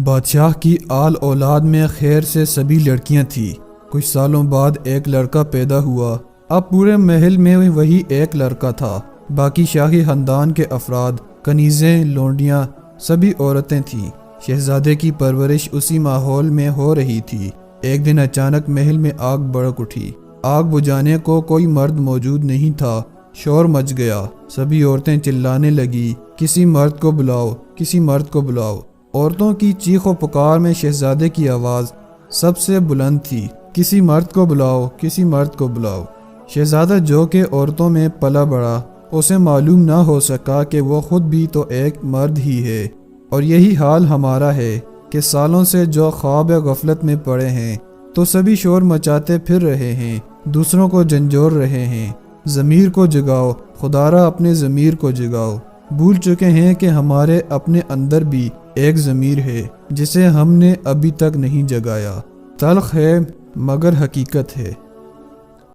بادشاہ کی آل اولاد میں خیر سے سبھی لڑکیاں تھیں۔ کچھ سالوں بعد ایک لڑکا پیدا ہوا۔ اب پورے محل میں وہی ایک لڑکا تھا۔ باقی شاہی خاندان کے افراد، کنیزیں، لونڈیاں، سبھی عورتیں تھیں۔ شہزادے کی پرورش اسی ماحول میں ہو رہی تھی۔ ایک دن اچانک محل میں آگ بھڑک اٹھی۔ آگ بجھانے کو کوئی مرد موجود نہیں تھا۔ شور مچ گیا۔ سبھی عورتیں چلانے لگی، کسی مرد کو بلاؤ، کسی مرد کو بلاؤ۔ عورتوں کی چیخ و پکار میں شہزادے کی آواز سب سے بلند تھی، کسی مرد کو بلاؤ، کسی مرد کو بلاؤ۔ شہزادہ جو کہ عورتوں میں پلا بڑھا، اسے معلوم نہ ہو سکا کہ وہ خود بھی تو ایک مرد ہی ہے، اور یہی حال ہمارا ہے کہ سالوں سے جو خواب غفلت میں پڑے ہیں تو سبھی شور مچاتے پھر رہے ہیں، دوسروں کو جھنجھوڑ رہے ہیں۔ ضمیر کو جگاؤ، خدارا اپنے ضمیر کو جگاؤ۔ بھول چکے ہیں کہ ہمارے اپنے اندر بھی ایک ضمیر ہے جسے ہم نے ابھی تک نہیں جگایا۔ تلخ ہے مگر حقیقت ہے۔